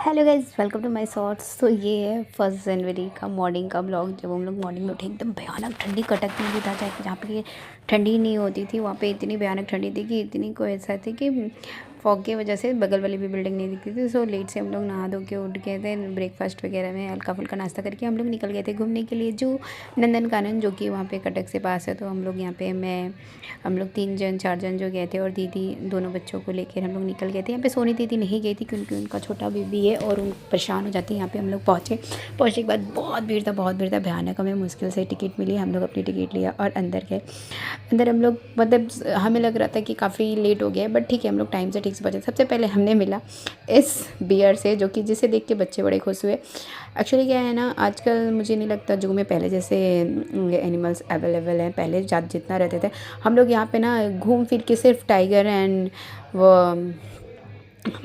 Hello guys, welcome to my shorts. तो ये है 1 जनवरी का मॉर्निंग का ब्लॉग। जब हम लोग मॉर्निंग में उठे, एकदम भयानक ठंडी कटक में भी था, जहाँ पे ये ठंडी नहीं होती थी वहाँ पे इतनी भयानक ठंडी थी कि इतनी को ऐसा थी कि फॉग की वजह से बगल वाली भी बिल्डिंग नहीं दिखती थी। सो लेट से हम लोग नहा धो के उठ गए थे। ब्रेकफास्ट वगैरह में हल्का फुल्का नाश्ता करके हम लोग निकल गए थे घूमने के लिए, जो नंदनकानन, जो कि वहाँ पे कटक से पास है। तो हम लोग यहाँ पे हम लोग 3 जन 4 जन जो गए थे, और दीदी दोनों बच्चों को लेकर हम लोग निकल गए थे। यहाँ पे सोनी दीदी नहीं गई थी क्योंकि उनका छोटा बेबी है और उन परेशान हो जाती है। यहाँ पे हम लोग पहुँचने के बाद बहुत भीड़ था भयानक। हमें मुश्किल से टिकट मिली। हम लोग अपनी टिकट लिया और अंदर गए। अंदर हम लोग, मतलब हमें लग रहा था कि काफ़ी लेट हो गया है, बट ठीक है, हम लोग टाइम से ठीक से पहुँचे। सबसे पहले हमने मिला इस बियर से, जो कि जिसे देख के बच्चे बड़े खुश हुए। एक्चुअली क्या है ना, आजकल मुझे नहीं लगता जू में पहले जैसे एनिमल्स अवेलेबल हैं। पहले जितना रहते थे, हम लोग यहाँ पे ना घूम फिर के सिर्फ टाइगर एंड वो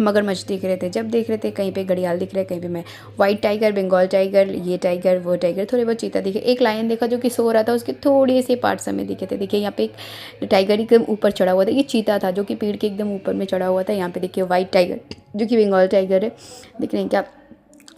मगरमच्छ दिख रहे थे। जब देख रहे थे कहीं पे घड़ियाल दिख रहे, कहीं पे मैं वाइट टाइगर, बंगाल टाइगर, ये टाइगर, वो टाइगर, थोड़े बहुत चीता दिखे। एक लायन देखा जो कि सो रहा था, उसके थोड़े से पार्ट्स हमें दिखे थे। देखिए यहाँ पे एक टाइगर एकदम ऊपर चढ़ा हुआ था, ये चीता था जो कि पेड़ के एकदम ऊपर में चढ़ा हुआ था। यहाँ पे देखिए वाइट टाइगर जो कि बंगाल टाइगर है। दिख रहे हैं क्या?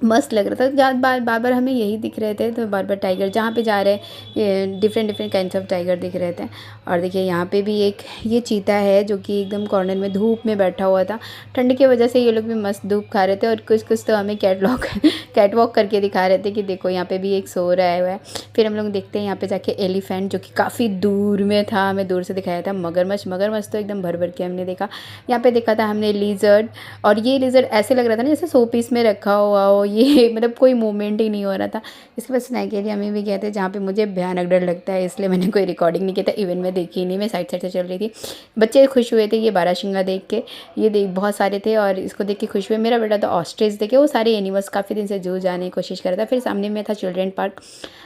मस्त लग रहा था। बार बार हमें यही दिख रहे थे, तो बार बार टाइगर जहाँ पे जा रहे हैं, ये डिफरेंट काइंड्स ऑफ टाइगर दिख रहे थे। और देखिए यहाँ पे भी एक ये चीता है जो कि एकदम कॉर्नर में धूप में बैठा हुआ था। ठंड की वजह से ये लोग भी मस्त धूप खा रहे थे, और कुछ तो हमें कैट वॉक करके दिखा रहे थे कि देखो यहाँ पे भी एक सो रहा है। फिर हम लोग देखते हैं यहाँ पे जाके एलिफेंट, जो कि काफ़ी दूर में था, हमें दूर से दिखाया था। मगरमच्छ तो एकदम भर भर के हमने देखा। यहाँ पे देखा था हमने लिजर्ड, और ये लिजर्ड ऐसे लग रहा था ना जैसे 100 पीस में रखा हुआ हो। ये मतलब कोई मूवमेंट ही नहीं हो रहा था। इसके बाद स्नैक एरिया में भी गए थे, जहाँ पे मुझे भयानक डर लगता है, इसलिए मैंने कोई रिकॉर्डिंग नहीं किया था। इवन मैं देखी ही नहीं, मैं साइड से चल रही थी। बच्चे खुश हुए थे ये बारहसिंगा देख के, ये देख बहुत सारे थे और इसको देख के खुश हुए। मेरा बेटा तो ऑस्ट्रिच देखे, वो सारे एनिमल्स काफ़ी दिन से जू जाने की कोशिश कर रहा था। फिर सामने में था चिल्ड्रेन पार्क,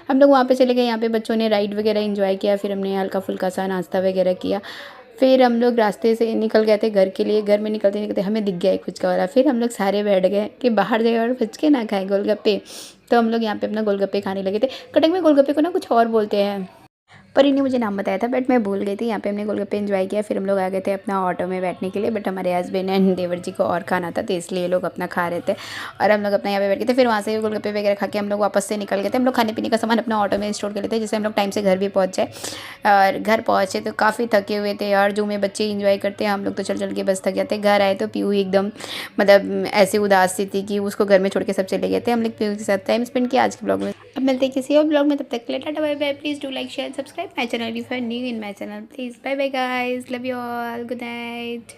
हम लोग वहाँ पे चले गए। यहाँ पे बच्चों ने राइड वगैरह एंजॉय किया। फिर हमने हल्का फुल्का सा नाश्ता वगैरह किया। फिर हम लोग रास्ते से निकल गए थे घर के लिए। घर में निकलते हमें दिख गया एक फुचका वाला। फिर हम लोग सारे बैठ गए कि बाहर जाए और फुचके ना खाए, गोलगप्पे। तो हम लोग यहाँ पे अपना गोलगप्पे खाने लगे थे। कटक में गोलगप्पे को ना कुछ और बोलते हैं, पर इन्हें मुझे नाम बताया था, बट मैं भूल गई थी। यहाँ पे हमने गोलगप्पे एंजॉय किया। फिर हम लोग आ गए थे अपना ऑटो में बैठने के लिए, बट हमारे हस्बैंड एंड देवर जी को और खाना था, तो इसलिए लोग अपना खा रहे थे और हम लोग अपना यहाँ पे बैठ गए थे। फिर वहाँ से गोलगप्पे वगैरह खा के हम लोग वापस से निकल गए थे। हम लोग खाने पीने का सामान अपना ऑटो में स्टोर कर लेते, जिससे हम लोग टाइम से घर भी पहुँच जाए। और घर पहुँचे तो काफ़ी थके हुए थे और जो में बच्चे इंजॉय करते हैं, हम लोग तो चल के बस थक गए थे। घर आए तो पीयू एकदम, मतलब ऐसे उदास सी थी कि उसको घर में छोड़ के सब चले गए थे। हम लोग पीयू के साथ टाइम स्पेंड किया आज के ब्लॉग में। अब मिलते हैं किसी और ब्लॉग में, तब तक के लिए tata bye bye. Please do like share subscribe my channel if you are new in my channel. Please bye bye guys, love you all, good night.